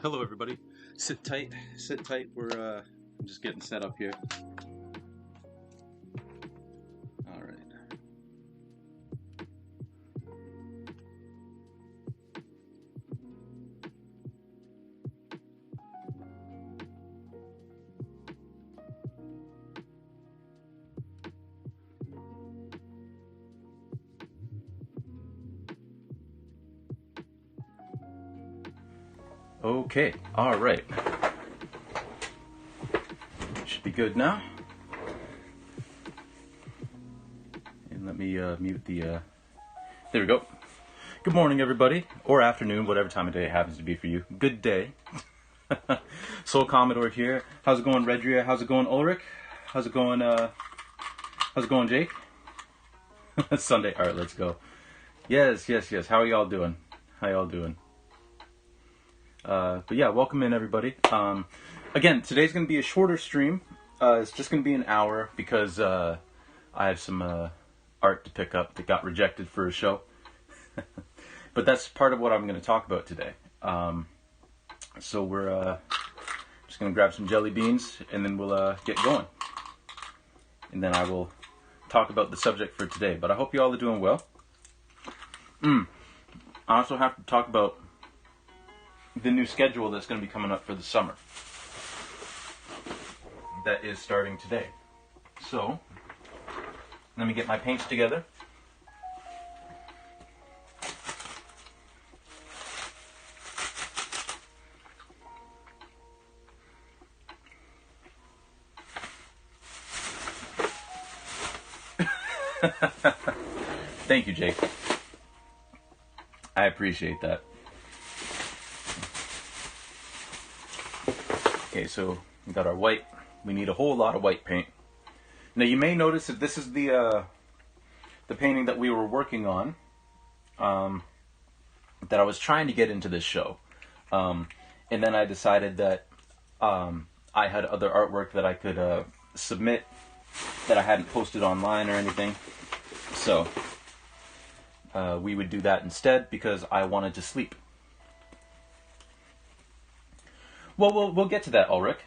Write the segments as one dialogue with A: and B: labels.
A: Hello everybody. Sit tight, sit tight. I'm just getting set up here. All right. Okay, all right. Should be good now. And let me mute the, there we go. Good morning, everybody, or afternoon, whatever time of day it happens to be for you. Good day. Soul Commodore here. How's it going, Redria? How's it going, Ulrich? How's it going, Jake? Sunday, all right, let's go. Yes. How are y'all doing? But yeah, welcome in everybody. Again, today's going to be a shorter stream. It's just going to be an hour because I have some art to pick up that got rejected for a show. But that's part of what I'm going to talk about today. So we're just going to grab some jelly beans and then we'll get going. And then I will talk about the subject for today. But I hope you all are doing well. I also have to talk about the new schedule that's going to be coming up for the summer. That is starting today. So, let me get my paints together. Thank you, Jake. I appreciate that. Okay, so we got our white. We need a whole lot of white paint. Now you may notice that this is the painting that we were working on, that I was trying to get into this show, and then I decided that I had other artwork that I could submit that I hadn't posted online or anything, so we would do that instead because I wanted to sleep. Well, we'll get to that, Ulrich,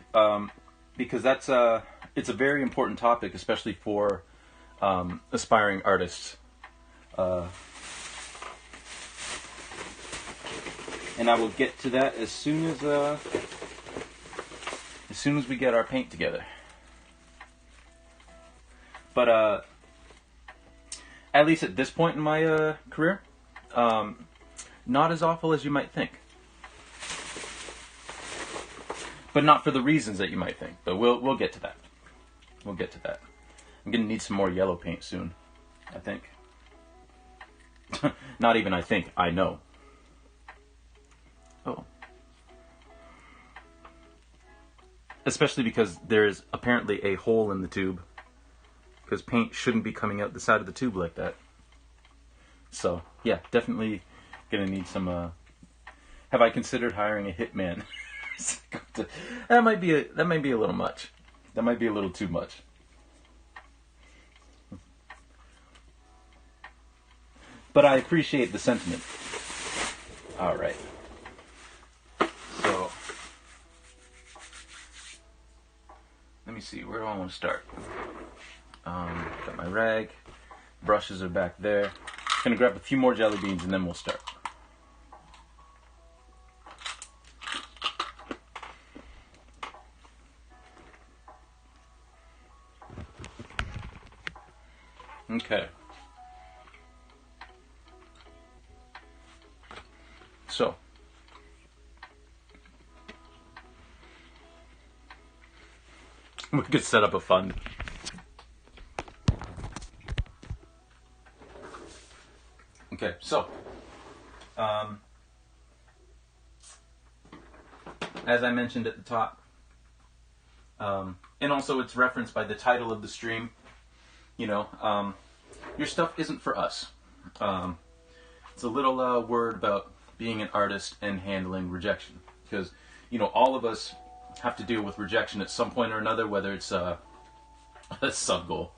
A: because that's it's a very important topic, especially for aspiring artists. And I will get to that as soon as we get our paint together. But at least at this point in my career, not as awful as you might think. But not for the reasons that you might think. But we'll get to that. We'll get to that. I'm gonna need some more yellow paint soon, I think. Not even I think, I know. Oh. Especially because there is apparently a hole in the tube. Because paint shouldn't be coming out the side of the tube like that. So, yeah, definitely gonna need some, have I considered hiring a hitman? That might be a little much. That might be a little too much. But I appreciate the sentiment. All right. So let me see. Where do I want to start? Got my rag. Brushes are back there. Gonna grab a few more jelly beans and then we'll start. Okay. So, we could set up a fund. Okay, so, as I mentioned at the top, and also it's referenced by the title of the stream, you know, your stuff isn't for us. It's a little word about being an artist and handling rejection. Because, you know, all of us have to deal with rejection at some point or another, whether it's a sub-goal.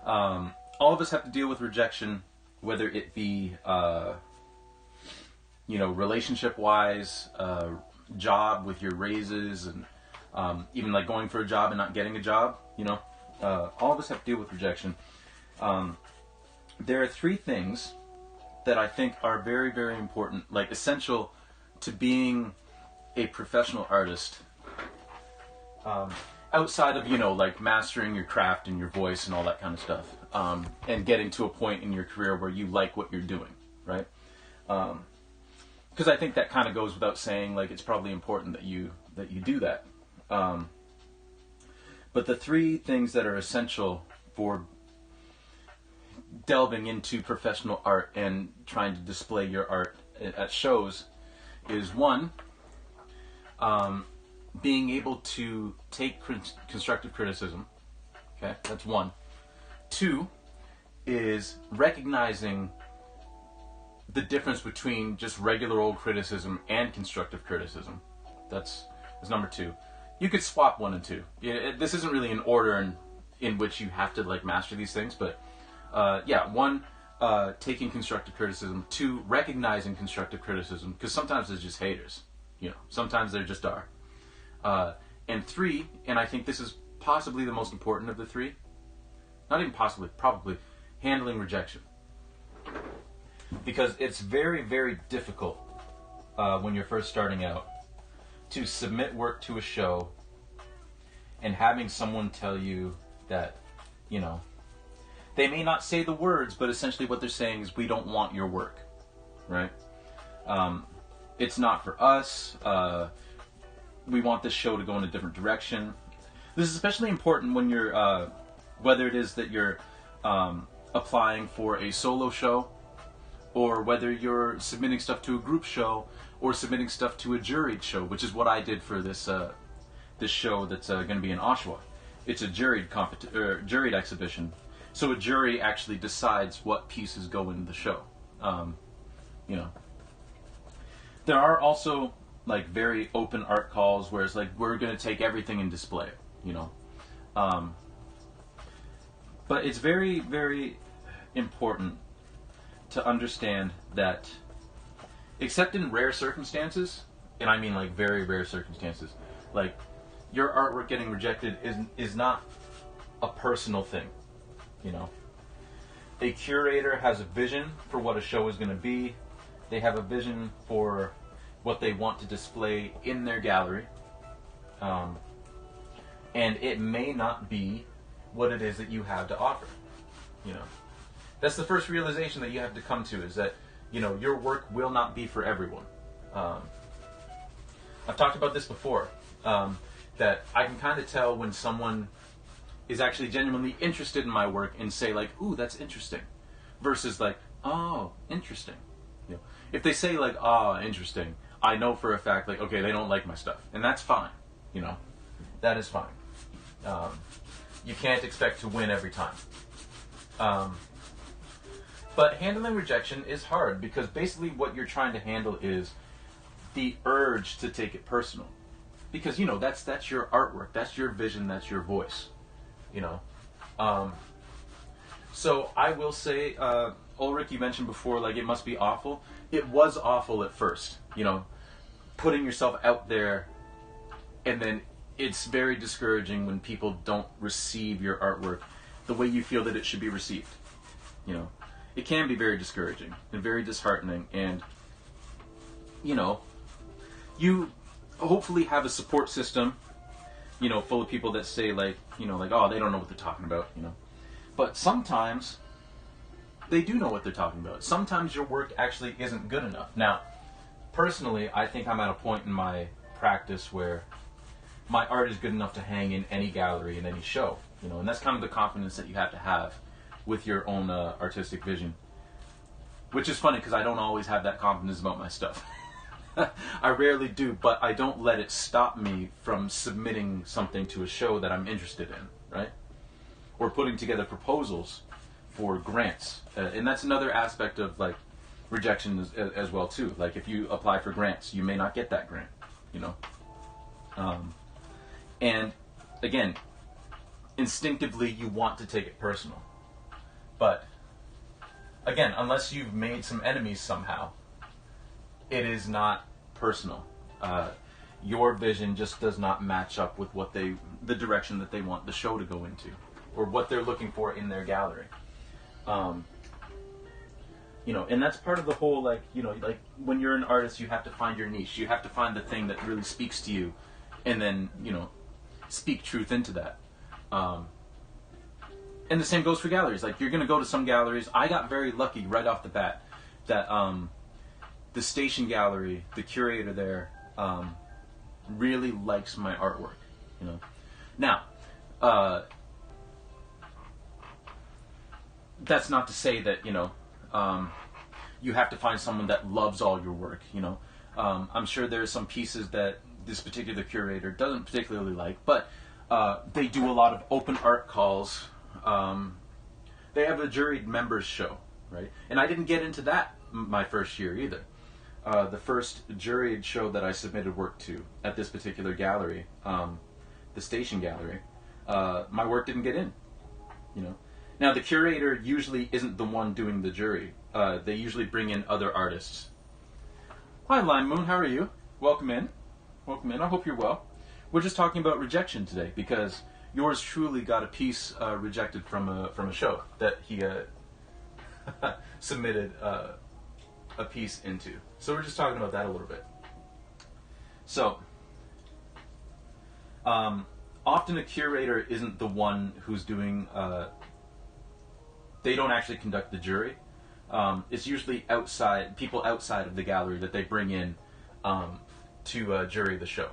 A: All of us have to deal with rejection, whether it be you know, relationship-wise, job with your raises, and even like going for a job and not getting a job, you know, all of us have to deal with rejection. There are three things that I think are very, very important, like essential to being a professional artist. Outside of, you know, like mastering your craft and your voice and all that kind of stuff, and getting to a point in your career where you like what you're doing, right? Because I think that kind of goes without saying, like it's probably important that you do that. But the three things that are essential for delving into professional art and trying to display your art at shows is one, being able to take constructive criticism. Okay, that's one. Two is recognizing the difference between just regular old criticism and constructive criticism. That's number two. You could swap one and two. This isn't really an order in which you have to like master these things, but yeah, one, taking constructive criticism. Two, recognizing constructive criticism, because sometimes there's just haters. You know, sometimes there just are. And three, and I think this is possibly the most important of the three, not even possibly, probably, handling rejection. Because it's very, very difficult when you're first starting out to submit work to a show and having someone tell you that, you know, they may not say the words, but essentially what they're saying is, we don't want your work, right? It's not for us. We want this show to go in a different direction. This is especially important when you're, whether it is that you're applying for a solo show, or whether you're submitting stuff to a group show, or submitting stuff to a juried show, which is what I did for this this show that's going to be in Oshawa. It's a juried exhibition, so a jury actually decides what pieces go into the show. You know, there are also like very open art calls where it's like, we're going to take everything and display it, you know. But it's very, very important to understand that, except in rare circumstances, and I mean like very rare circumstances, like your artwork getting rejected is not a personal thing, you know. A curator has a vision for what a show is going to be. They have a vision for what they want to display in their gallery, and it may not be what it is that you have to offer, you know. That's the first realization that you have to come to, is that, you know, your work will not be for everyone. I've talked about this before, that I can kind of tell when someone is actually genuinely interested in my work and say like, ooh, that's interesting, versus like, oh, interesting. You know, if they say like, ah, interesting, I know for a fact, like, okay, they don't like my stuff, and that's fine, you know, that is fine. You can't expect to win every time. But handling rejection is hard, because basically what you're trying to handle is the urge to take it personal. Because, you know, that's your artwork, that's your vision, that's your voice, you know. So I will say, Ulrich, you mentioned before, like, it must be awful. It was awful at first, you know, putting yourself out there, and then it's very discouraging when people don't receive your artwork the way you feel that it should be received, you know. It can be very discouraging and very disheartening, and, you know, you hopefully have a support system, you know, full of people that say like, you know, like, oh, they don't know what they're talking about, you know. But sometimes they do know what they're talking about. Sometimes your work actually isn't good enough. Now, personally, I think I'm at a point in my practice where my art is good enough to hang in any gallery, in any show, you know, and that's kind of the confidence that you have to have with your own artistic vision. Which is funny, because I don't always have that confidence about my stuff. I rarely do, but I don't let it stop me from submitting something to a show that I'm interested in, right? Or putting together proposals for grants. And that's another aspect of like rejection as well too. Like if you apply for grants, you may not get that grant, you know. And again, instinctively you want to take it personal. But again, unless you've made some enemies somehow, it is not personal. Your vision just does not match up with the direction that they want the show to go into, or what they're looking for in their gallery. And that's part of the whole, like when you're an artist, you have to find your niche. You have to find the thing that really speaks to you, and then, speak truth into that. And the same goes for galleries. Like, you're going to go to some galleries. I got very lucky right off the bat that the Station Gallery, the curator there, really likes my artwork. Now, that's not to say that you have to find someone that loves all your work. I'm sure there's some pieces that this particular curator doesn't particularly like, but they do a lot of open art calls. They have a juried members show, right? And I didn't get into that my first year either. The first juried show that I submitted work to at this particular gallery, the Station Gallery, my work didn't get in. Now, the curator usually isn't the one doing the jury. They usually bring in other artists. Hi, Lime Moon. How are you? Welcome in. Welcome in. I hope you're well. We're just talking about rejection today because yours truly got a piece rejected from a show that he submitted a piece into. So we're just talking about that a little bit. So, often a curator isn't the one who's doing. They don't actually conduct the jury. It's usually people outside of the gallery that they bring in to jury the show,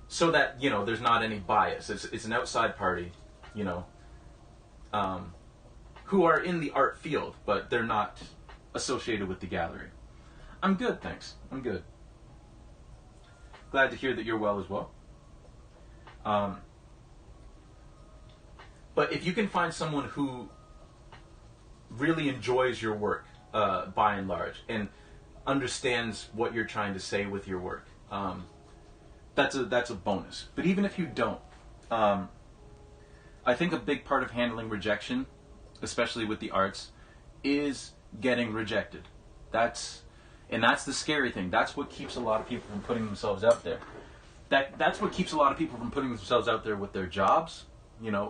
A: so that there's not any bias. It's an outside party, who are in the art field, but they're not associated with the gallery. I'm good, thanks. I'm good. Glad to hear that you're well as well. But if you can find someone who really enjoys your work, by and large, and understands what you're trying to say with your work, that's a bonus. But even if you don't, I think a big part of handling rejection, especially with the arts, is getting rejected. That's the scary thing. That's what keeps a lot of people from putting themselves out there. That's what keeps a lot of people from putting themselves out there with their jobs,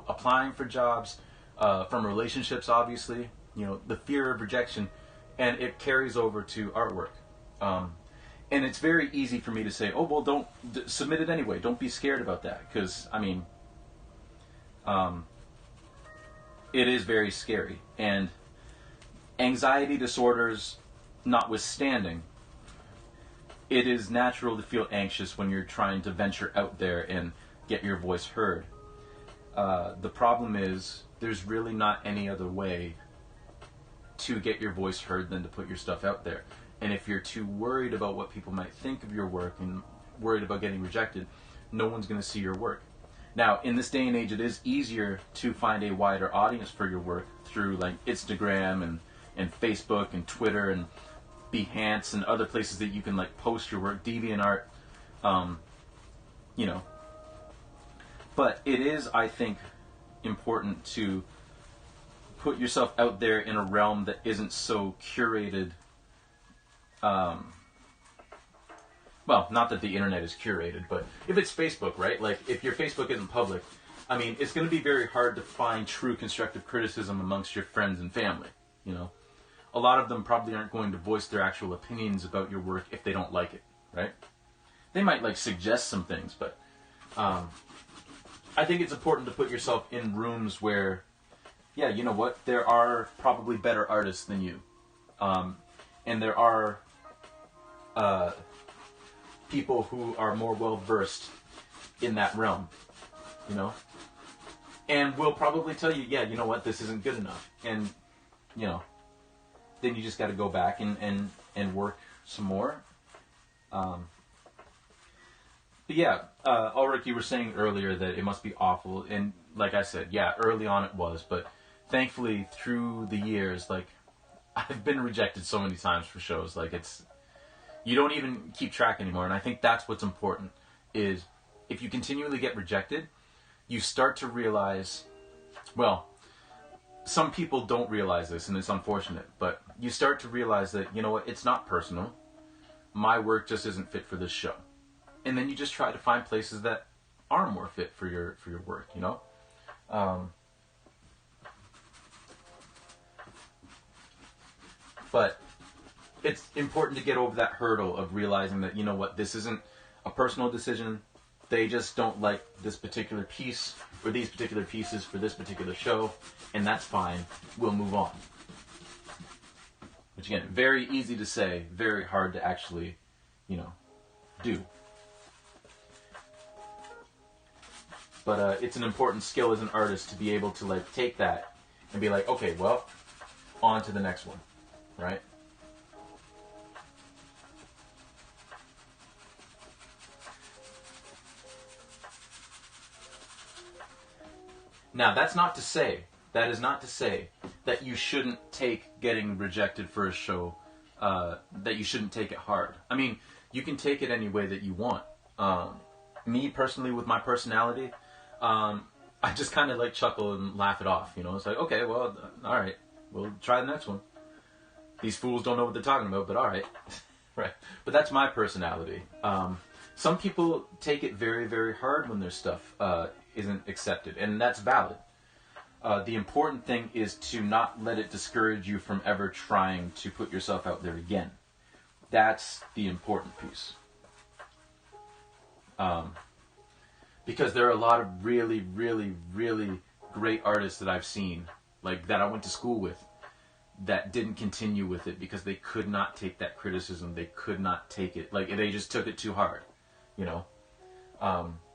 A: applying for jobs, from relationships, obviously, the fear of rejection, and it carries over to artwork. And it's very easy for me to say, oh, well, don't submit it anyway. Don't be scared about that. Because, it is very scary. And anxiety disorders notwithstanding, it is natural to feel anxious when you're trying to venture out there and get your voice heard. The problem is there's really not any other way to get your voice heard than to put your stuff out there. And if you're too worried about what people might think of your work and worried about getting rejected, no one's going to see your work. Now, in this day and age, it is easier to find a wider audience for your work through like Instagram and Facebook and Twitter and Behance and other places that you can like post your work, DeviantArt, But it is, I think, important to put yourself out there in a realm that isn't so curated. Well, not that the internet is curated, but if it's Facebook, right? Like, if your Facebook isn't public, it's going to be very hard to find true constructive criticism amongst your friends and family, A lot of them probably aren't going to voice their actual opinions about your work if they don't like it, right? They might, suggest some things, but I think it's important to put yourself in rooms where, yeah, you know what? There are probably better artists than you. And there are people who are more well-versed in that realm, And will probably tell you, yeah, you know what? This isn't good enough. And, then you just got to go back and work some more. But yeah, Ulrich, you were saying earlier that it must be awful, and like I said, yeah, early on it was, but thankfully through the years, I've been rejected so many times for shows, you don't even keep track anymore, and I think that's what's important, is if you continually get rejected, you start to realize, well, some people don't realize this, and it's unfortunate, but you start to realize that, you know what, it's not personal. My work just isn't fit for this show. And then you just try to find places that are more fit for your work, you know? But it's important to get over that hurdle of realizing that, you know what, this isn't a personal decision. They just don't like this particular piece or these particular pieces for this particular show, and that's fine. We'll move on. Which again, very easy to say, very hard to actually, you know, do. But it's an important skill as an artist to be able to like take that and be like, okay, well, on to the next one, right? Now, that is not to say that you shouldn't take getting rejected for a show, that you shouldn't take it hard. I mean, you can take it any way that you want. Me, personally, with my personality, I just kind of like chuckle and laugh it off, you know? It's like, okay, well, all right, we'll try the next one. These fools don't know what they're talking about, but all right. Right. But that's my personality. Some people take it very, very hard when their stuff isn't accepted, and that's valid. The important thing is to not let it discourage you from ever trying to put yourself out there again. That's the important piece. Because there are a lot of really, really, really great artists that I've seen, like that I went to school with, that didn't continue with it because they could not take that criticism. They could not take it. Like, they just took it too hard, you know?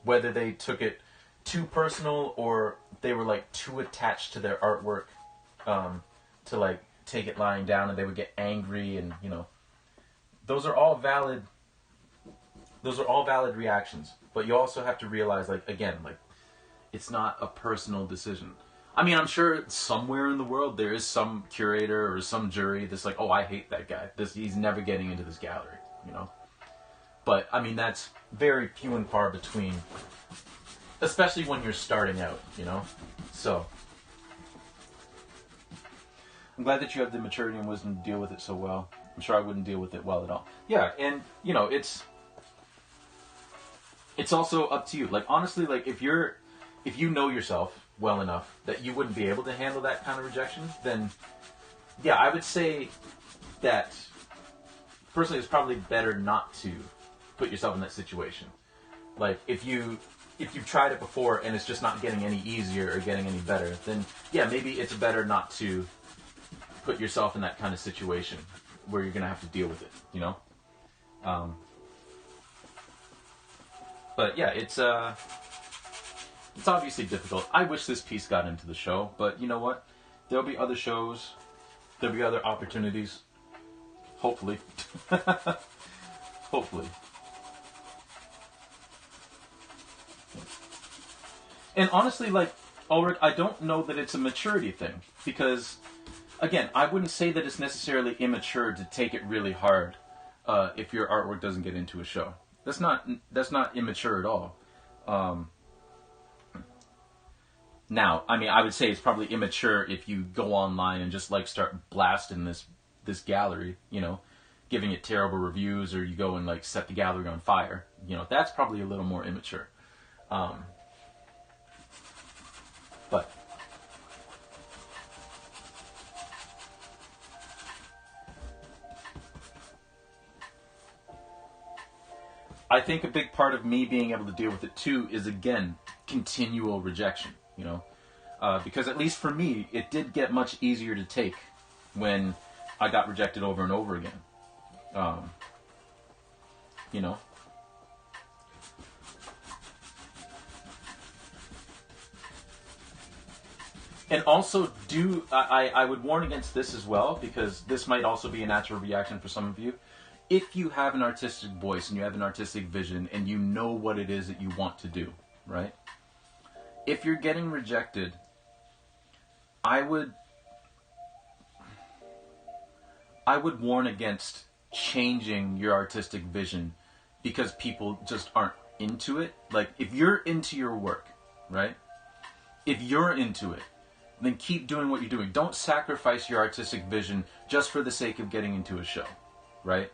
A: Whether they took it too personal or they were like too attached to their artwork to like take it lying down, and they would get angry, and you know, those are all valid reactions. But you also have to realize, like, again, like, it's not a personal decision. I mean, I'm sure somewhere in the world there is some curator or some jury that's like, oh, I hate that guy, he's never getting into this gallery, you know? But I mean, that's very few and far between, especially when you're starting out, you know? So, I'm glad that you have the maturity and wisdom to deal with it so well. I'm sure I wouldn't deal with it well at all. Yeah, and, you know, it's also up to you. Like, honestly, like, if you know yourself well enough that you wouldn't be able to handle that kind of rejection, then, yeah, I would say that, personally, it's probably better not to put yourself in that situation. Like, if you've tried it before and it's just not getting any easier or getting any better, then yeah, maybe it's better not to put yourself in that kind of situation where you're gonna have to deal with it, you know? But yeah, it's obviously difficult. I wish this piece got into the show, but you know what? There'll be other shows, there'll be other opportunities. Hopefully. Hopefully. And honestly, like, Ulrich, I don't know that it's a maturity thing. Because, again, I wouldn't say that it's necessarily immature to take it really hard if your artwork doesn't get into a show. That's not immature at all. Now, I mean, I would say it's probably immature if you go online and just, like, start blasting this gallery, you know, giving it terrible reviews, or you go and, like, set the gallery on fire. You know, that's probably a little more immature. But I think a big part of me being able to deal with it too is, again, continual rejection, you know? Because at least for me, it did get much easier to take when I got rejected over and over again. You know? And also, I would warn against this as well, because this might also be a natural reaction for some of you. If you have an artistic voice and you have an artistic vision and you know what it is that you want to do, right? If you're getting rejected, I would warn against changing your artistic vision because people just aren't into it. Like, if you're into your work, right? If you're into it, then keep doing what you're doing. Don't sacrifice your artistic vision just for the sake of getting into a show, right?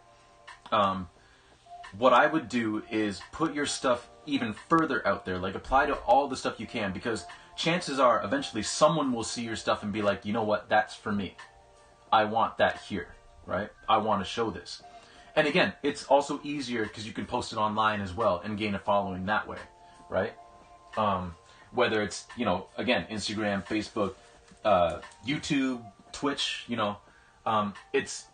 A: What I would do is put your stuff even further out there, like apply to all the stuff you can, because chances are eventually someone will see your stuff and be like, you know what, that's for me. I want that here, right? I want to show this. And again, it's also easier because you can post it online as well and gain a following that way, right? Whether it's, you know, again, Instagram, Facebook, YouTube, Twitch, you know, it's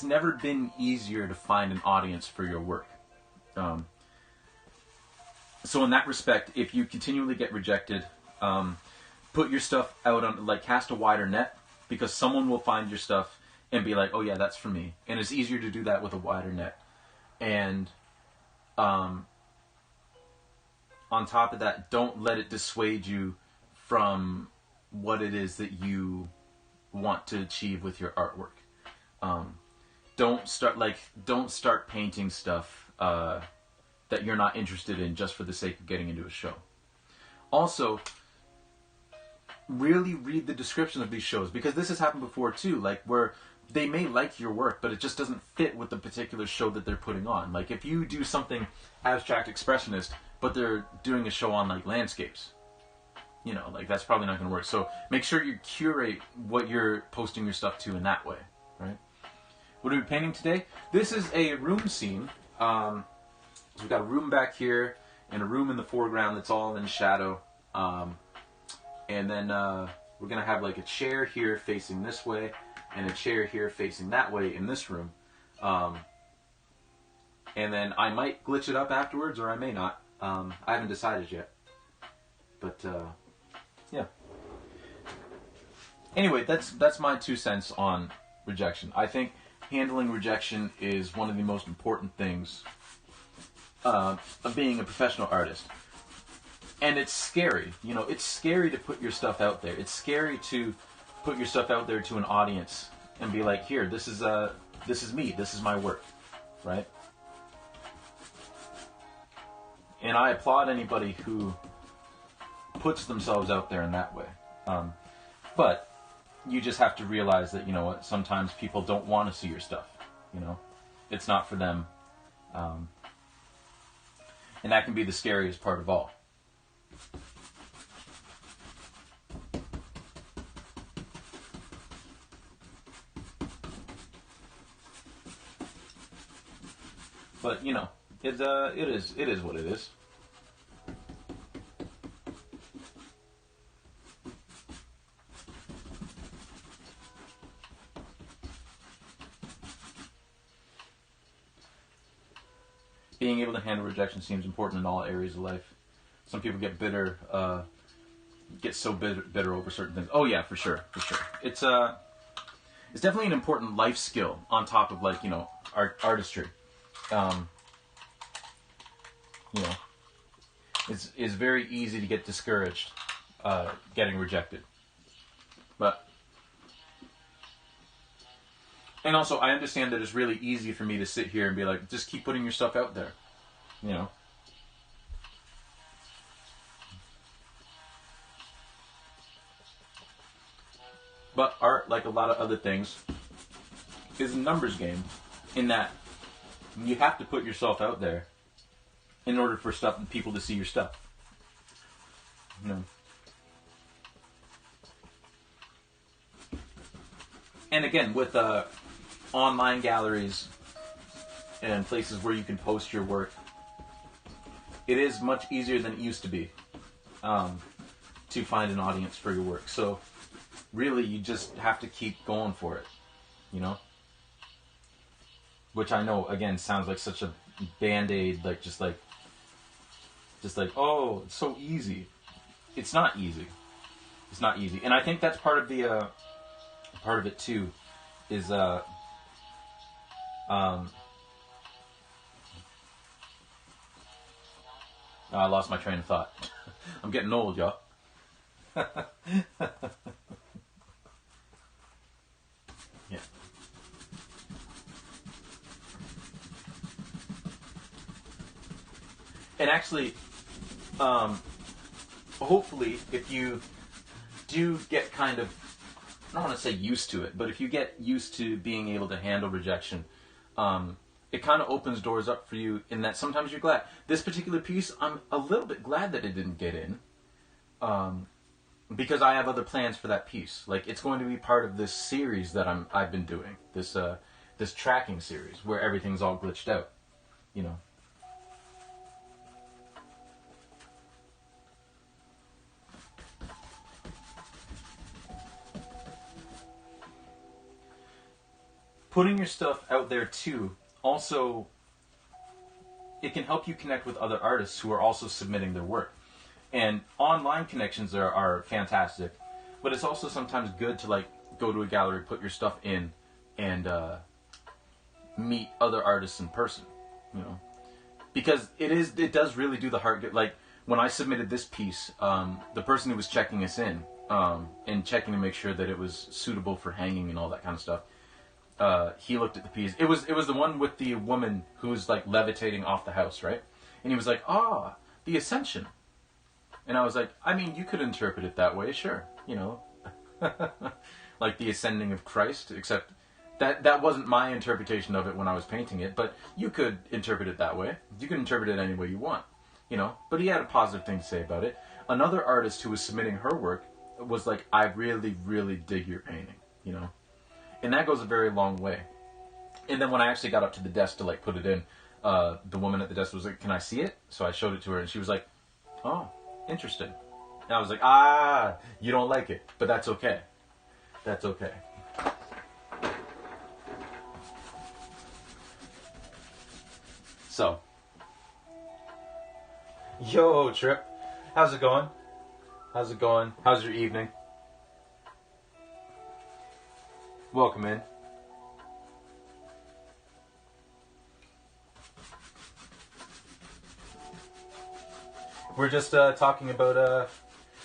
A: never been easier to find an audience for your work. So in that respect, if you continually get rejected, put your stuff out on, like, cast a wider net, because someone will find your stuff and be like, oh yeah, that's for me. And it's easier to do that with a wider net. And on top of that, don't let it dissuade you from what it is that you want to achieve with your artwork. Don't start painting stuff that you're not interested in just for the sake of getting into a show. Also, really read the description of these shows, because this has happened before too, like where they may like your work, but it just doesn't fit with the particular show that they're putting on. Like if you do something abstract expressionist, but they're doing a show on like landscapes, you know, like that's probably not going to work. So make sure you curate what you're posting your stuff to in that way, right? What are we painting today? This is a room scene. So we've got a room back here and a room in the foreground that's all in shadow. And then we're going to have like a chair here facing this way and a chair here facing that way in this room. And then I might glitch it up afterwards, or I may not. I haven't decided yet. But, yeah. Anyway, that's my 2 cents on rejection. I think handling rejection is one of the most important things of being a professional artist. And it's scary, you know, it's scary to put your stuff out there. It's scary to put your stuff out there to an audience and be like, here, this is me, this is my work, right? And I applaud anybody who puts themselves out there in that way. But you just have to realize that, you know what, sometimes people don't want to see your stuff, you know? It's not for them. And that can be the scariest part of all. But you know, it is what it is. Being able to handle rejection seems important in all areas of life. Some people get bitter, get so bitter over certain things. Oh yeah, for sure. It's definitely an important life skill on top of, like, you know, artistry. You know, it's very easy to get discouraged, getting rejected. And also, I understand that it's really easy for me to sit here and be like, just keep putting your stuff out there, you know. But art, like a lot of other things, is a numbers game, in that you have to put yourself out there in order for people to see your stuff. You know. And again, with online galleries and places where you can post your work, it is much easier than it used to be to find an audience for your work. So really, you just have to keep going for it, you know? Which I know, again, sounds like such a band-aid, like, just like, oh, it's so easy. It's not easy. It's not easy. And I think that's part of the, part of it too, is, I lost my train of thought. I'm getting old, y'all. Yeah. And actually, hopefully, if you do get kind of, I don't want to say used to it, but if you get used to being able to handle rejection, it kind of opens doors up for you in that sometimes you're glad. This particular piece, I'm a little bit glad that it didn't get in, because I have other plans for that piece. Like, it's going to be part of this series that I've been doing, this tracking series where everything's all glitched out, you know. Putting your stuff out there too, also, it can help you connect with other artists who are also submitting their work. And online connections are fantastic, but it's also sometimes good to like go to a gallery, put your stuff in, and meet other artists in person, you know, because it does really do the heart good. Like when I submitted this piece, the person who was checking us in and checking to make sure that it was suitable for hanging and all that kind of stuff. He looked at the piece. It was the one with the woman who was like levitating off the house, right? And he was like, "Ah, the Ascension." And I was like, I mean, you could interpret it that way, sure. You know, like the ascending of Christ, except that wasn't my interpretation of it when I was painting it, but you could interpret it that way. You can interpret it any way you want, you know. But he had a positive thing to say about it. Another artist who was submitting her work was like, I really, really dig your painting, you know. And that goes a very long way. And then when I actually got up to the desk to like put it in, the woman at the desk was like, "Can I see it?" So I showed it to her, and she was like, "Oh, interesting." And I was like, "Ah, you don't like it, but that's okay. That's okay." So, yo, Trip, how's it going? How's it going? How's your evening? Welcome in. We're just talking about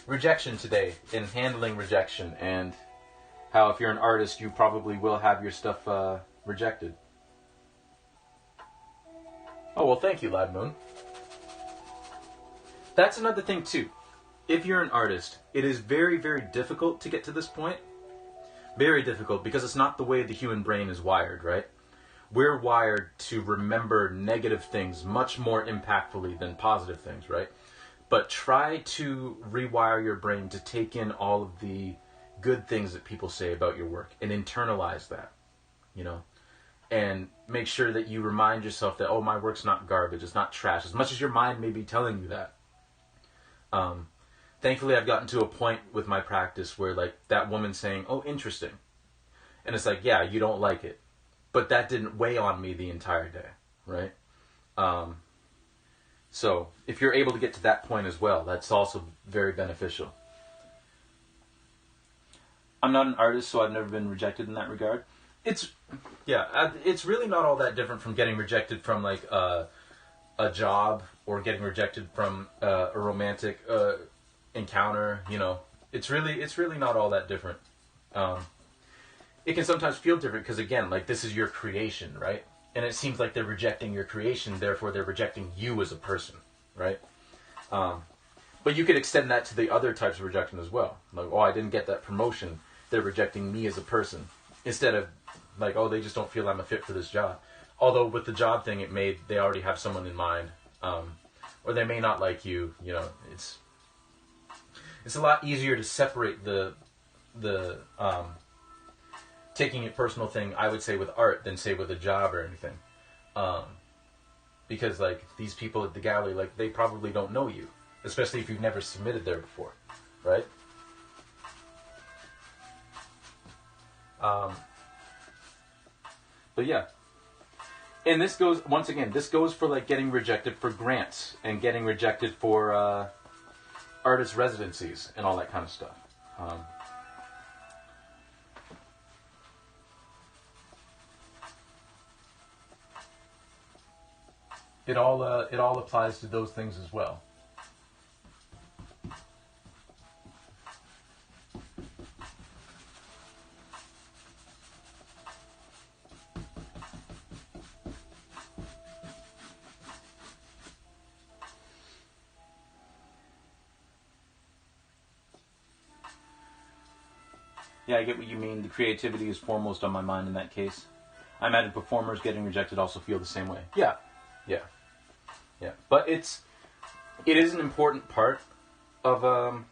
A: rejection today and handling rejection, and how if you're an artist, you probably will have your stuff rejected. Oh, well, thank you, Lad Moon. That's another thing, too. If you're an artist, it is very, very difficult to get to this point. Very difficult, because it's not the way the human brain is wired, right? We're wired to remember negative things much more impactfully than positive things, right? But try to rewire your brain to take in all of the good things that people say about your work and internalize that, you know? And make sure that you remind yourself that, oh, my work's not garbage, it's not trash, as much as your mind may be telling you that. Thankfully, I've gotten to a point with my practice where, like, that woman saying, "Oh, interesting." And it's like, yeah, you don't like it. But that didn't weigh on me the entire day, right? So, if you're able to get to that point as well, that's also very beneficial. I'm not an artist, so I've never been rejected in that regard. It's really not all that different from getting rejected from, like, a job or getting rejected from a romantic encounter, you know. It's really not all that different. It can sometimes feel different because, again, like, this is your creation, right? And it seems like they're rejecting your creation, therefore they're rejecting you as a person, right? But you could extend that to the other types of rejection as well. Like, oh, I didn't get that promotion, they're rejecting me as a person. Instead of, like, oh, they just don't feel I'm a fit for this job. Although with the job thing, they already have someone in mind. Or they may not like you, you know. It's a lot easier to separate the taking it personal thing, I would say, with art than, say, with a job or anything. Because, like, these people at the gallery, like, they probably don't know you. Especially if you've never submitted there before, right? But yeah. And this goes, once again, this goes for, like, getting rejected for grants and getting rejected for artist residencies and all that kind of stuff. It all applies to those things as well. Yeah, I get what you mean. The creativity is foremost on my mind in that case. I imagine performers getting rejected also feel the same way. Yeah, yeah, yeah. But it is an important part of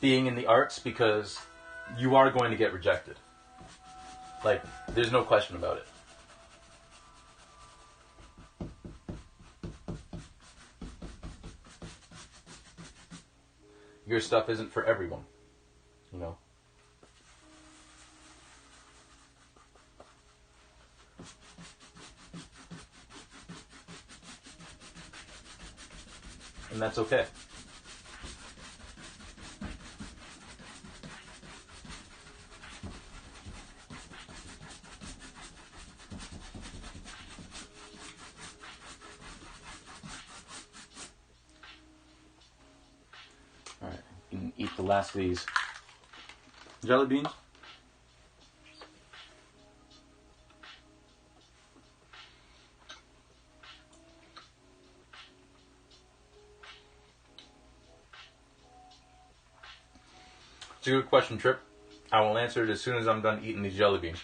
A: being in the arts because you are going to get rejected. Like, there's no question about it. Your stuff isn't for everyone, you know. And that's okay. Alright, you can eat the last of these jelly beans. It's a good question, Trip. I will answer it as soon as I'm done eating these jelly beans.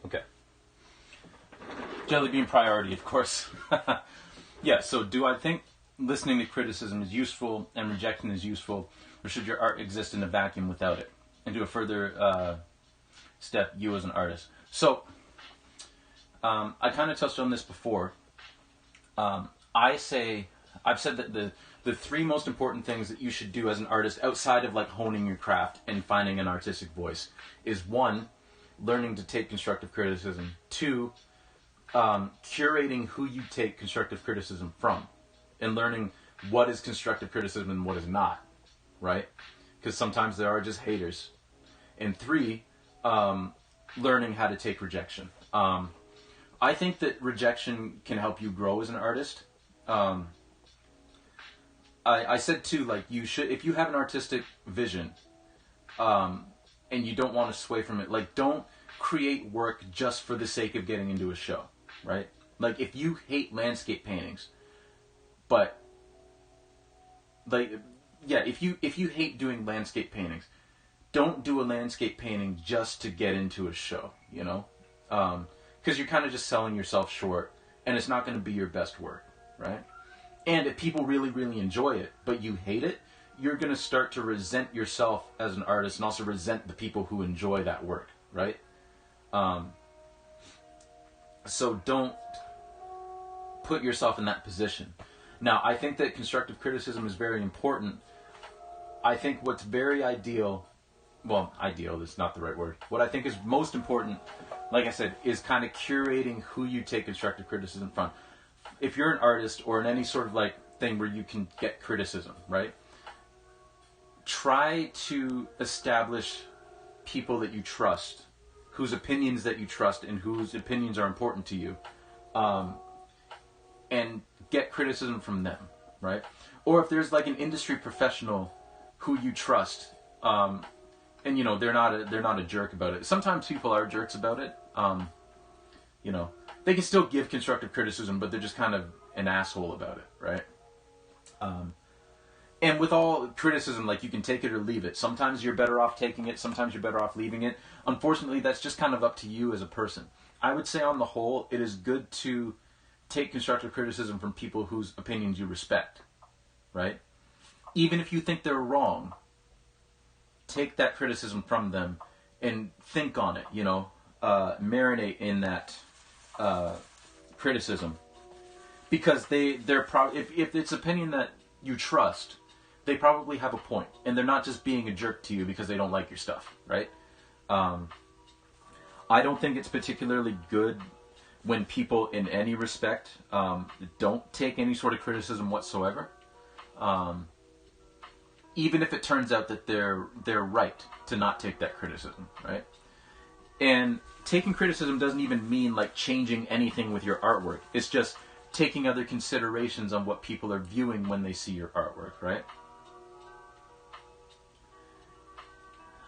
A: Okay. Jelly bean priority, of course. Yeah, so do I think listening to criticism is useful and rejecting is useful, or should your art exist in a vacuum without it? And do a further step, you as an artist. So, I kind of touched on this before. I've said that the three most important things that you should do as an artist outside of like honing your craft and finding an artistic voice is one, learning to take constructive criticism. Two, curating who you take constructive criticism from and learning what is constructive criticism and what is not, right? Because sometimes there are just haters. And three, learning how to take rejection. I think that rejection can help you grow as an artist. I said too, like, you should, if you have an artistic vision, and you don't want to sway from it, like, don't create work just for the sake of getting into a show, right? Like, if you hate landscape paintings, but, like, yeah, if you hate doing landscape paintings, don't do a landscape painting just to get into a show, you know? Because you're kind of just selling yourself short, and it's not going to be your best work, right? And if people really, really enjoy it, but you hate it, you're going to start to resent yourself as an artist and also resent the people who enjoy that work, right? So don't put yourself in that position. Now, I think that constructive criticism is very important. I think what's very ideal, well, ideal is not the right word. What I think is most important, like I said, is kind of curating who you take constructive criticism from. If you're an artist or in any sort of like thing where you can get criticism, right? Try to establish people that you trust, whose opinions that you trust and whose opinions are important to you, and get criticism from them, right? Or if there's like an industry professional who you trust, and you know they're not a jerk about it. Sometimes people are jerks about it. You know, they can still give constructive criticism, but they're just kind of an asshole about it, right? And with all criticism, like, you can take it or leave it. Sometimes you're better off taking it, sometimes you're better off leaving it. Unfortunately, that's just kind of up to you as a person. I would say on the whole, it is good to take constructive criticism from people whose opinions you respect, right? Even if you think they're wrong, take that criticism from them and think on it, you know, marinate in that criticism. Because they're probably, if it's opinion that you trust, they probably have a point, and they're not just being a jerk to you because they don't like your stuff, right? I don't think it's particularly good when people, in any respect, don't take any sort of criticism whatsoever. Even if it turns out that they're right to not take that criticism, right? And taking criticism doesn't even mean like changing anything with your artwork. It's just taking other considerations on what people are viewing when they see your artwork, right?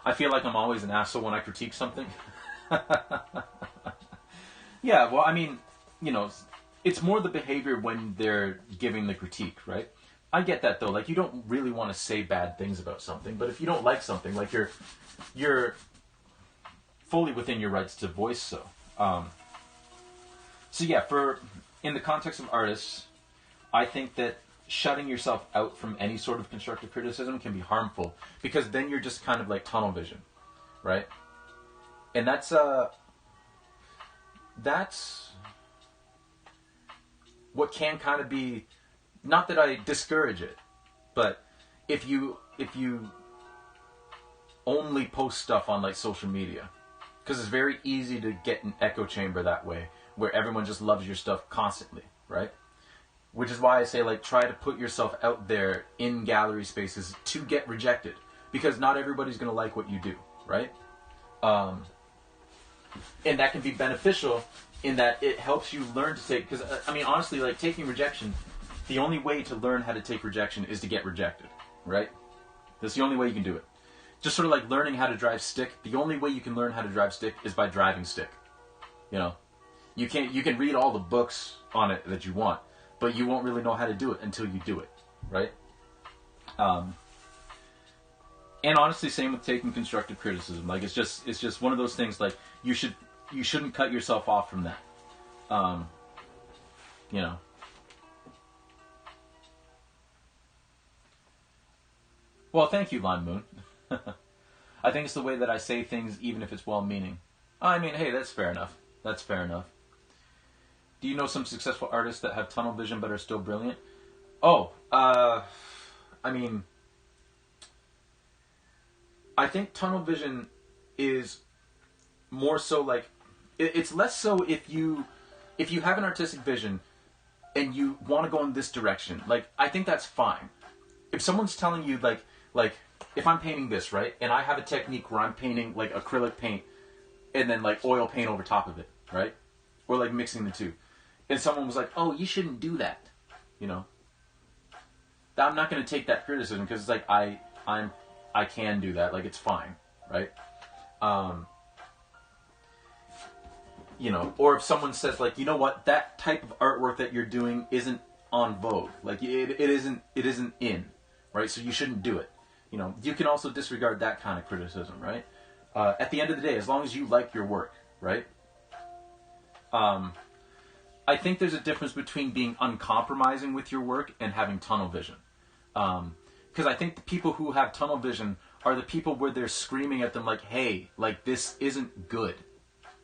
A: I feel like I'm always an asshole when I critique something. Yeah, well, I mean, you know, it's more the behavior when they're giving the critique, right? I get that though. Like, you don't really want to say bad things about something, but if you don't like something, like you're fully within your rights to voice so. So yeah, in the context of artists, I think that shutting yourself out from any sort of constructive criticism can be harmful, because then you're just kind of like tunnel vision, right? And that's what can kind of be, not that I discourage it, but if you only post stuff on like social media, because it's very easy to get an echo chamber that way, where everyone just loves your stuff constantly, right? Which is why I say, like, try to put yourself out there in gallery spaces to get rejected, because not everybody's going to like what you do, right? And that can be beneficial in that it helps you learn to take, because, I mean, honestly, like, taking rejection, the only way to learn how to take rejection is to get rejected, right? That's the only way you can do it. Just sort of like learning how to drive stick. The only way you can learn how to drive stick is by driving stick. You know, you can read all the books on it that you want, but you won't really know how to do it until you do it, right? And honestly, same with taking constructive criticism. Like, it's just one of those things. Like, you shouldn't cut yourself off from that. You know. Well, thank you, Lime Moon. I think it's the way that I say things, even if it's well-meaning. I mean, hey, that's fair enough. That's fair enough. Do you know some successful artists that have tunnel vision but are still brilliant? Oh, I mean, I think tunnel vision is more so like, it's less so if you have an artistic vision and you want to go in this direction. Like, I think that's fine. If someone's telling you, like, if I'm painting this, right, and I have a technique where I'm painting, like, acrylic paint and then, like, oil paint over top of it, right? Or, like, mixing the two. And someone was like, oh, you shouldn't do that, you know? I'm not going to take that criticism, because it's like, I can do that. Like, it's fine, right? You know, or if someone says, like, you know what, that type of artwork that you're doing isn't on vogue. Like, it isn't in, right? So you shouldn't do it. You know, you can also disregard that kind of criticism, right? At the end of the day, as long as you like your work, right? I think there's a difference between being uncompromising with your work and having tunnel vision. Because I think the people who have tunnel vision are the people where they're screaming at them like, hey, like, this isn't good.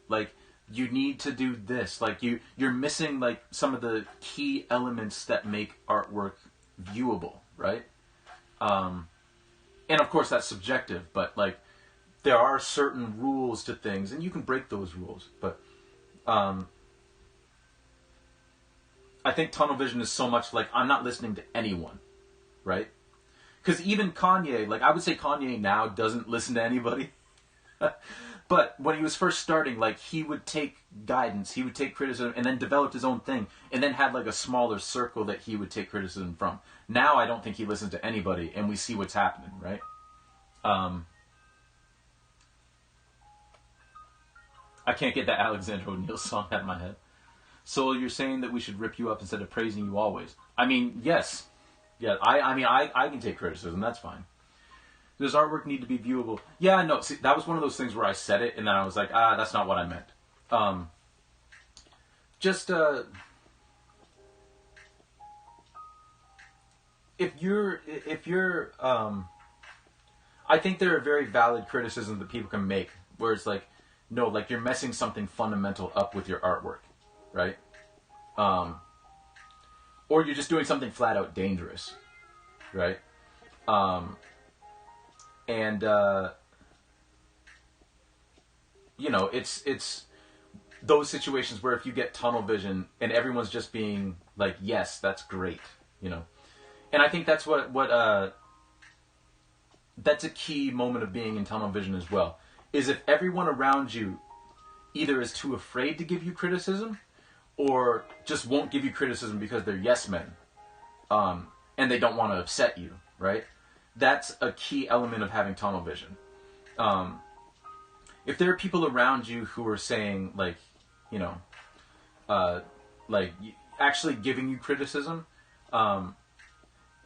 A: Like, you need to do this. Like, you're missing, like, some of the key elements that make artwork viewable, right? And of course that's subjective, but, like, there are certain rules to things, and you can break those rules. But I think tunnel vision is so much like, I'm not listening to anyone, right? Because even Kanye, like, I would say Kanye now doesn't listen to anybody. But when he was first starting, like, he would take guidance, he would take criticism, and then developed his own thing, and then had, like, a smaller circle that he would take criticism from. Now I don't think he listens to anybody, and we see what's happening, right? I can't get that Alexander O'Neill song out of my head. So you're saying that we should rip you up instead of praising you always? I mean, yes. Yeah, I can take criticism, that's fine. Does artwork need to be viewable? Yeah, no, see, that was one of those things where I said it, and then I was like, that's not what I meant. If you're, I think there are very valid criticisms that people can make, where it's like, no, like, you're messing something fundamental up with your artwork, right? Or you're just doing something flat out dangerous, right? And you know, it's those situations where if you get tunnel vision and everyone's just being like, yes, that's great, you know. And I think that's what that's a key moment of being in tunnel vision as well, is if everyone around you either is too afraid to give you criticism, or just won't give you criticism because they're yes men, and they don't want to upset you, right? That's a key element of having tunnel vision. If there are people around you who are saying, like, you know, like actually giving you criticism, and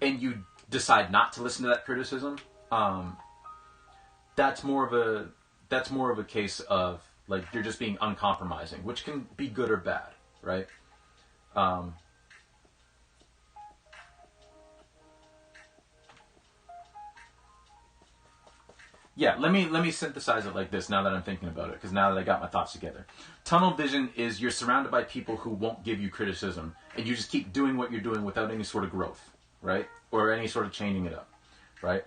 A: you decide not to listen to that criticism, that's more of a case of like you're just being uncompromising, which can be good or bad, right? Yeah, let me synthesize it like this now that I'm thinking about it, because now that I got my thoughts together. Tunnel vision is you're surrounded by people who won't give you criticism, and you just keep doing what you're doing without any sort of growth, right? Or any sort of changing it up, right?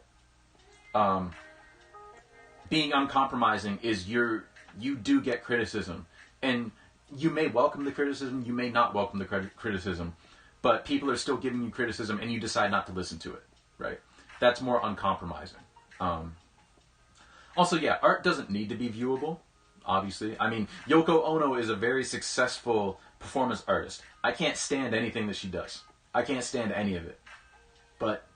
A: Being uncompromising is you do get criticism, and you may welcome the criticism, you may not welcome the criticism, but people are still giving you criticism, and you decide not to listen to it, right? That's more uncompromising. Also, yeah, art doesn't need to be viewable, obviously. I mean, Yoko Ono is a very successful performance artist. I can't stand anything that she does. I can't stand any of it. But,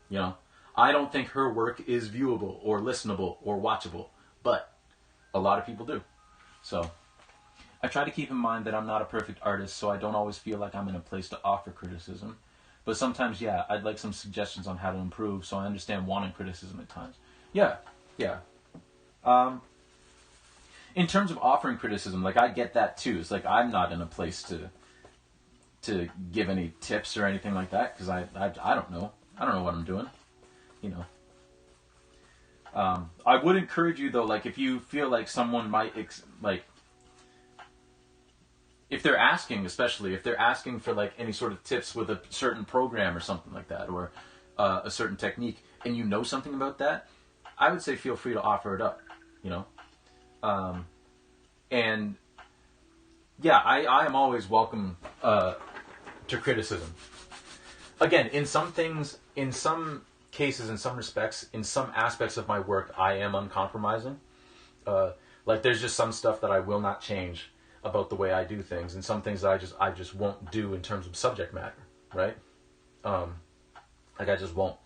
A: you know, I don't think her work is viewable or listenable or watchable. But a lot of people do. So I try to keep in mind that I'm not a perfect artist, so I don't always feel like I'm in a place to offer criticism. But sometimes, yeah, I'd like some suggestions on how to improve, so I understand wanting criticism at times. Yeah. In terms of offering criticism, like I get that too. It's like I'm not in a place to give any tips or anything like that because I don't know. I don't know what I'm doing. You know. I would encourage you though, like if you feel like someone might like if they're asking, especially if they're asking for like any sort of tips with a certain program or something like that, or a certain technique, and you know something about that, I would say feel free to offer it up, you know. And yeah, I am always welcome to criticism. Again, in some things, in some cases, in some respects, in some aspects of my work, I am uncompromising. Like there's just some stuff that I will not change about the way I do things, and some things that I just won't do in terms of subject matter, right? Like I just won't.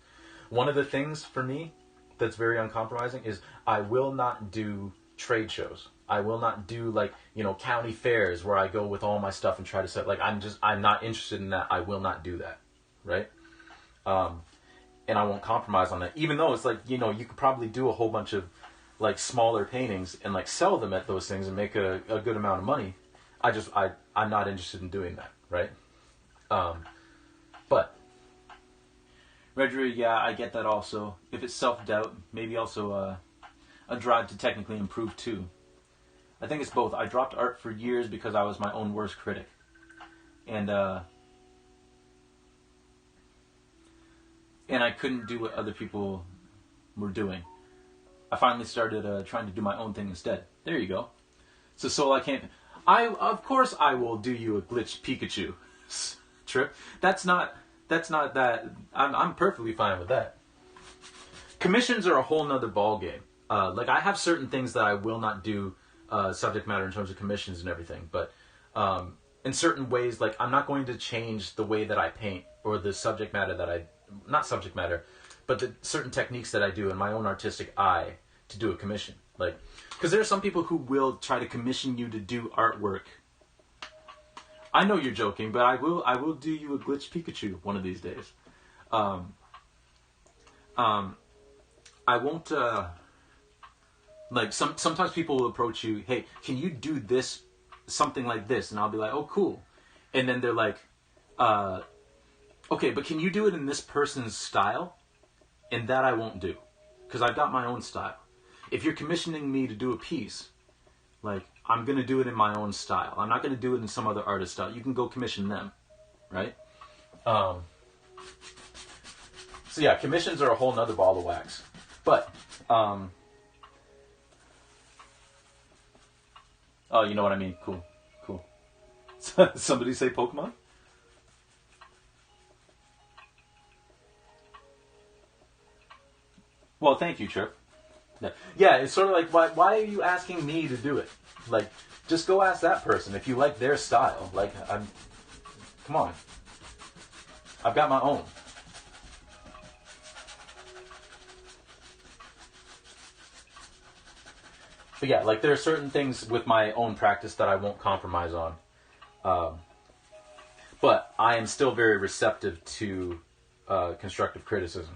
A: One of the things for me that's very uncompromising is I will not do trade shows. I will not do like, you know, county fairs where I go with all my stuff and try to set, like I'm not interested in that. I will not do that, right? And I won't compromise on that, even though it's like, you know, you could probably do a whole bunch of like smaller paintings and like sell them at those things and make a good amount of money. I'm not interested in doing that, right? But Redry, yeah, I get that also. If it's self-doubt, maybe also a drive to technically improve too. I think it's both. I dropped art for years because I was my own worst critic. And I couldn't do what other people were doing. I finally started trying to do my own thing instead. There you go. So I can't... of course I will do you a glitch Pikachu trip. That's not that. I'm perfectly fine with that. Commissions are a whole nother ballgame. Like I have certain things that I will not do subject matter in terms of commissions and everything, but in certain ways, like I'm not going to change the way that I paint or the subject matter not subject matter, but the certain techniques that I do in my own artistic eye to do a commission. Like, because there are some people who will try to commission you to do artwork. I know you're joking, but I will do you a glitch Pikachu one of these days. I won't, like, sometimes people will approach you, hey, can you do this, something like this? And I'll be like, oh, cool. And then they're like, okay, but can you do it in this person's style? And that I won't do, because I've got my own style. If you're commissioning me to do a piece, like, I'm going to do it in my own style. I'm not going to do it in some other artist's style. You can go commission them, right? So yeah, commissions are a whole nother ball of wax. But, oh, you know what I mean? Cool. Somebody say Pokemon? Well, thank you, Trip. Yeah, it's sort of like, why are you asking me to do it? Like, just go ask that person if you like their style. Like, come on. I've got my own. But yeah, like there are certain things with my own practice that I won't compromise on. But I am still very receptive to constructive criticism.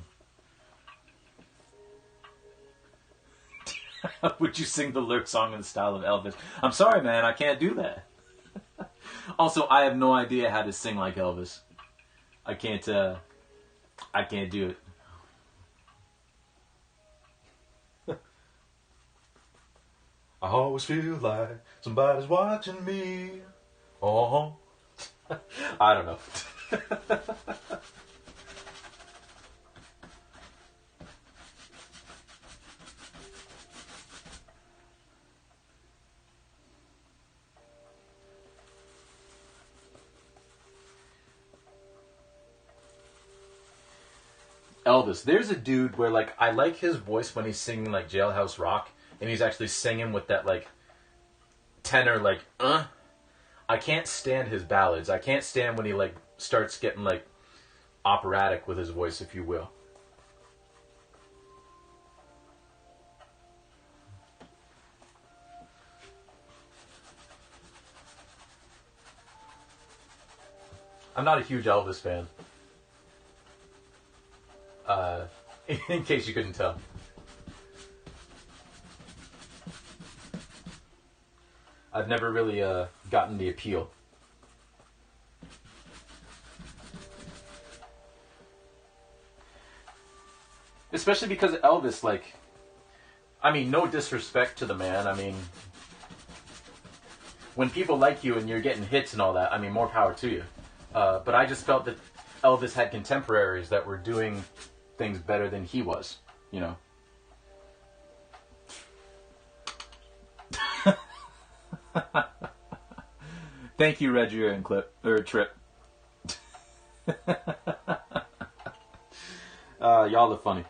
A: Would you sing the lyric song in the style of Elvis? I'm sorry, man, I can't do that. Also, I have no idea how to sing like Elvis. I can't do it. I always feel like somebody's watching me. Oh, I don't know. Elvis, there's a dude where like I like his voice when he's singing like Jailhouse Rock, and he's actually singing with that like tenor, like I can't stand his ballads. I can't stand when he like starts getting like operatic with his voice, if you will. I'm not a huge Elvis fan. In case you couldn't tell. I've never really gotten the appeal. Especially because Elvis, like, I mean, no disrespect to the man. I mean, when people like you and you're getting hits and all that, I mean, more power to you. But I just felt that Elvis had contemporaries that were doing things better than he was, you know. Thank you, Reggie and Trip. Y'all are funny.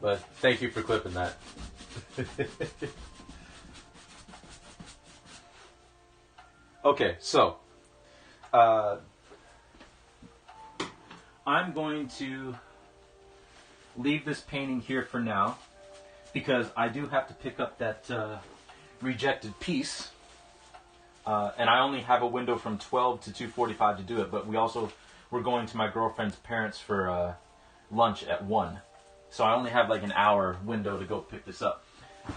A: But thank you for clipping that. Okay, so I'm going to leave this painting here for now because I do have to pick up that rejected piece, and I only have a window from 12 to 2:45 to do it. But we're going to my girlfriend's parents for lunch at 1, so I only have like an hour window to go pick this up.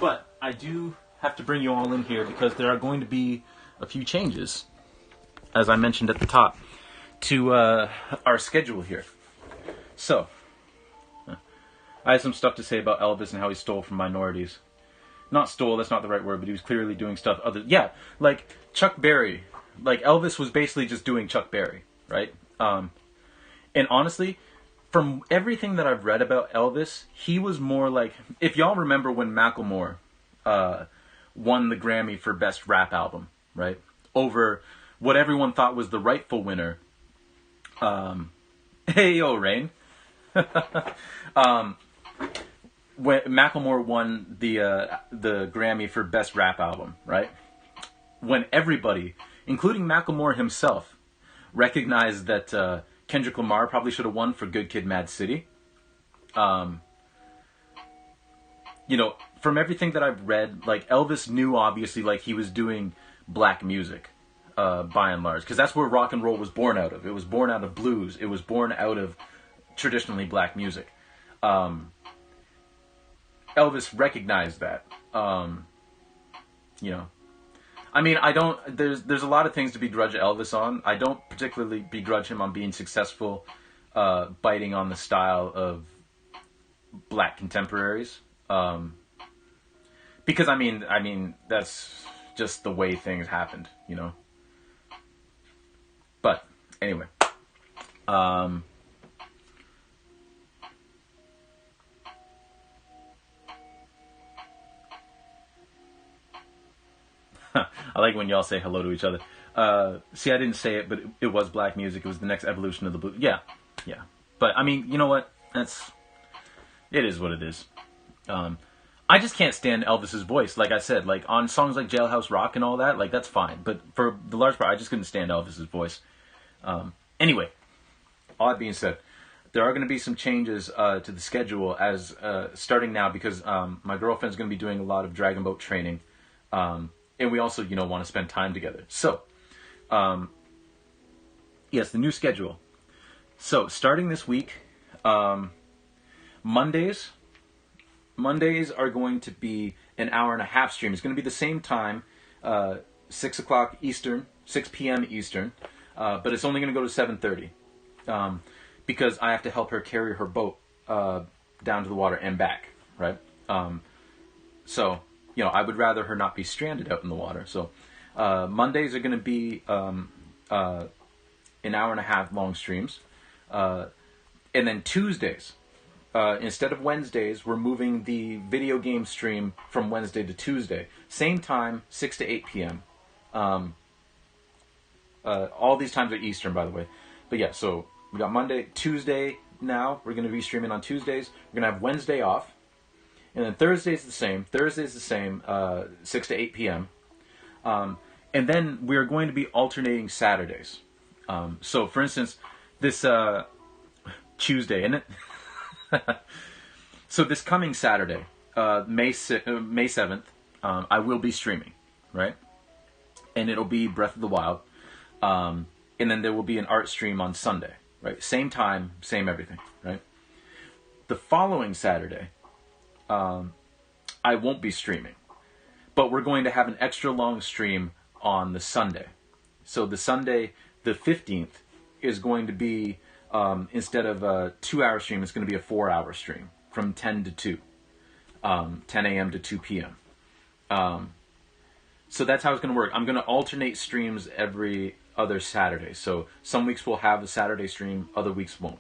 A: But I do have to bring you all in here because there are going to be a few changes, as I mentioned at the top, to our schedule here. So, I have some stuff to say about Elvis and how he stole from minorities. Not stole, that's not the right word, but he was clearly doing stuff other... Yeah, like Chuck Berry. Like, Elvis was basically just doing Chuck Berry, right? And honestly, from everything that I've read about Elvis, he was more like... If y'all remember when Macklemore won the Grammy for Best Rap Album, right? Over what everyone thought was the rightful winner. Hey, yo, Rain. When Macklemore won the Grammy for Best Rap Album, right? When everybody, including Macklemore himself, recognized that Kendrick Lamar probably should have won for Good Kid, Mad City. You know, from everything that I've read, like Elvis knew obviously like he was doing black music, by and large, because that's where rock and roll was born out of. It was born out of blues. It was born out of traditionally black music. Elvis recognized that. You know, I mean, there's a lot of things to begrudge Elvis on. I don't particularly begrudge him on being successful, biting on the style of black contemporaries. Because I mean, that's just the way things happened, you know. But anyway, I like when y'all say hello to each other. See, I didn't say it, but it was black music. It was the next evolution of the blues. Yeah. But I mean, you know what? It is what it is. I just can't stand Elvis's voice. Like I said, like on songs like Jailhouse Rock and all that, like that's fine. But for the large part, I just couldn't stand Elvis's voice. Anyway, all that being said, there are going to be some changes to the schedule as starting now because my girlfriend's going to be doing a lot of Dragon Boat training, and we also, want to spend time together. So, yes, the new schedule. So, starting this week, Mondays are going to be an hour and a half stream. It's going to be the same time, 6 o'clock Eastern, 6 p.m. Eastern, but it's only going to go to 7:30. Because I have to help her carry her boat down to the water and back, right? So, I would rather her not be stranded out in the water. So, Mondays are going to be an hour and a half long streams. And then Tuesdays, instead of Wednesdays, we're moving the video game stream from Wednesday to Tuesday. Same time, 6 to 8 p.m. All these times are Eastern, by the way. But yeah, so we got Monday, Tuesday now. We're going to be streaming on Tuesdays. We're going to have Wednesday off. And then Thursday's the same. 6 to 8 p.m. And then we're going to be alternating Saturdays. So, for instance, this Tuesday, isn't it? So this coming Saturday, May 7th, I will be streaming, right? And it'll be Breath of the Wild. And then there will be an art stream on Sunday, right? Same time, same everything, right? The following Saturday, I won't be streaming. But we're going to have an extra long stream on the Sunday. So the Sunday, the 15th, is going to be, instead of a 2-hour stream, it's going to be a 4-hour stream from 10 to 2. 10 a.m. to 2 p.m. So that's how it's going to work. I'm going to alternate streams every other Saturday. So some weeks we'll have a Saturday stream, other weeks won't.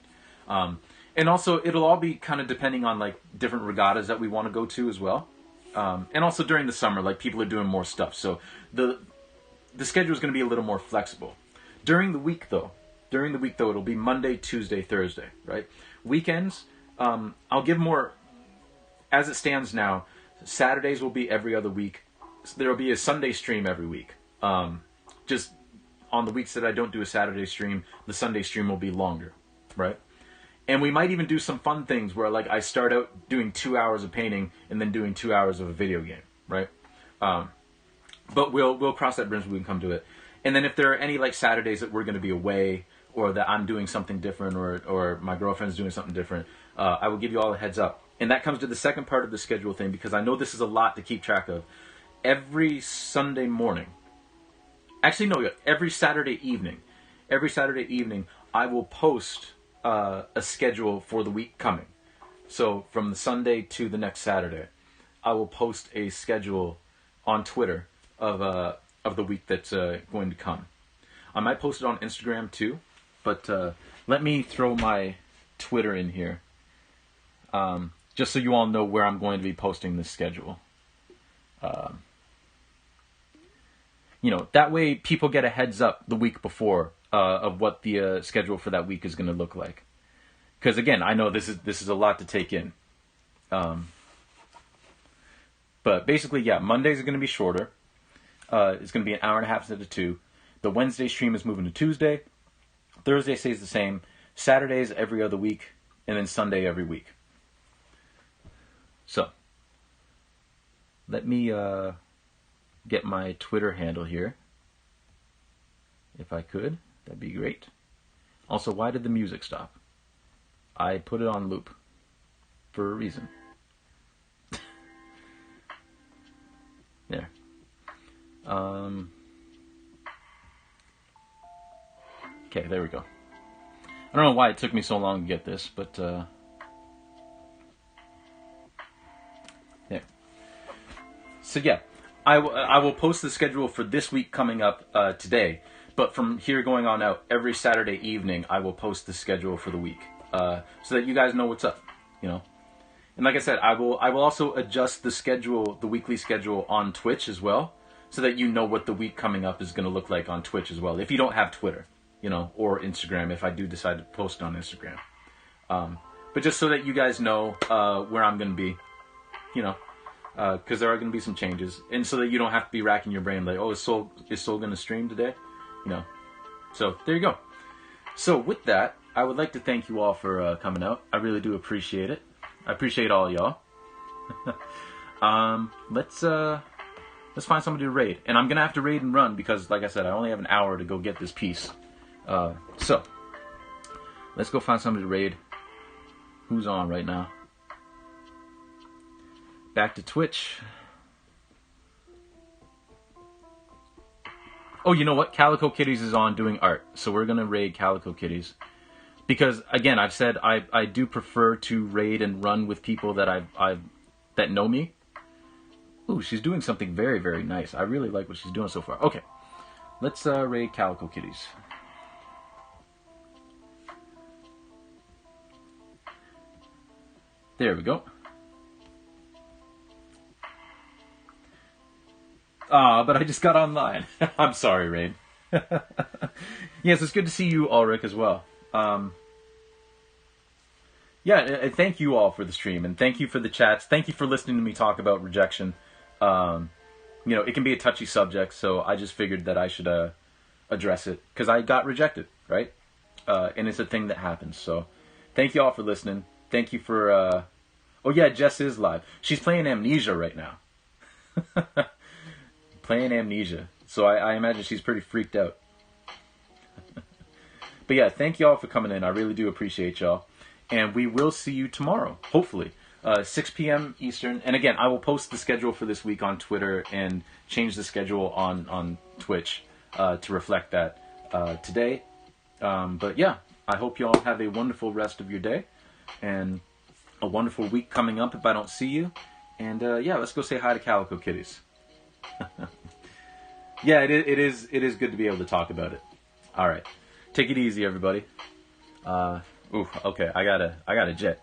A: And also it'll all be kind of depending on like different regattas that we want to go to as well. And also during the summer, like people are doing more stuff. So the schedule is going to be a little more flexible. During the week though, it'll be Monday, Tuesday, Thursday, right? Weekends, I'll give more, as it stands now, Saturdays will be every other week. So there'll be a Sunday stream every week. Just on the weeks that I don't do a Saturday stream, the Sunday stream will be longer, right? And we might even do some fun things where like I start out doing 2 hours of painting and then doing 2 hours of a video game, right? But we'll cross that bridge when we can come to it. And then if there are any like Saturdays that we're going to be away or that I'm doing something different or my girlfriend's doing something different, I will give you all a heads up. And that comes to the second part of the schedule thing because I know this is a lot to keep track of. Every Sunday morning, actually no, every Saturday evening, I will post a schedule for the week coming. So from the Sunday to the next Saturday, I will post a schedule on Twitter of the week that's going to come. I might post it on Instagram too, but let me throw my Twitter in here, just so you all know where I'm going to be posting this schedule. That way people get a heads up the week before of what the schedule for that week is going to look like. Because again, I know this is a lot to take in. But basically, yeah, Mondays are going to be shorter. It's going to be an hour and a half instead of 2. The Wednesday stream is moving to Tuesday. Thursday stays the same. Saturdays every other week, and then Sunday every week. So, let me get my Twitter handle here. If I could, that'd be great. Also, why did the music stop? I put it on loop for a reason. There. Okay, there we go. I don't know why it took me so long to get this, but there. So yeah, I will post the schedule for this week coming up today, but from here going on out, every Saturday evening I will post the schedule for the week, so that you guys know what's up, And like I said, I will also adjust the schedule, the weekly schedule on Twitch as well, so that you know what the week coming up is going to look like on Twitch as well. If you don't have Twitter, or Instagram, if I do decide to post on Instagram. but just so that you guys know where I'm going to be, you know, because there are going to be some changes, and so that you don't have to be racking your brain like, oh, is Soul going to stream today? You know, so there you go. So with that, I would like to thank you all for coming out. I really do appreciate it. I appreciate all y'all. Let's find somebody to raid, and I'm gonna have to raid and run because, like I said, I only have an hour to go get this piece. So let's go find somebody to raid. Who's on right now? Back to Twitch. Oh, you know what? Calico Kitties is on doing art, so we're gonna raid Calico Kitties. Because again, I've said I do prefer to raid and run with people that that know me. Ooh, she's doing something very, very nice. I really like what she's doing so far. Okay, let's raid Calico Kitties. There we go. But I just got online. I'm sorry, Rain. Yes, it's good to see you, Ulrich, as well. Yeah, thank you all for the stream, and thank you for the chats. Thank you for listening to me talk about rejection. You know, it can be a touchy subject, so I just figured that I should address it, because I got rejected, right? And it's a thing that happens, so thank you all for listening. Thank you for... Oh yeah, Jess is live. She's playing Amnesia right now. Playing Amnesia. So I imagine she's pretty freaked out. But yeah, thank y'all for coming in. I really do appreciate y'all. And we will see you tomorrow, hopefully. 6 p.m. Eastern. And again, I will post the schedule for this week on Twitter and change the schedule on Twitch to reflect that today. But yeah, I hope y'all have a wonderful rest of your day. And a wonderful week coming up if I don't see you. And yeah, let's go say hi to Calico Kitties. Yeah, it is good to be able to talk about it. All right, take it easy, everybody. Ooh, okay, I gotta jet.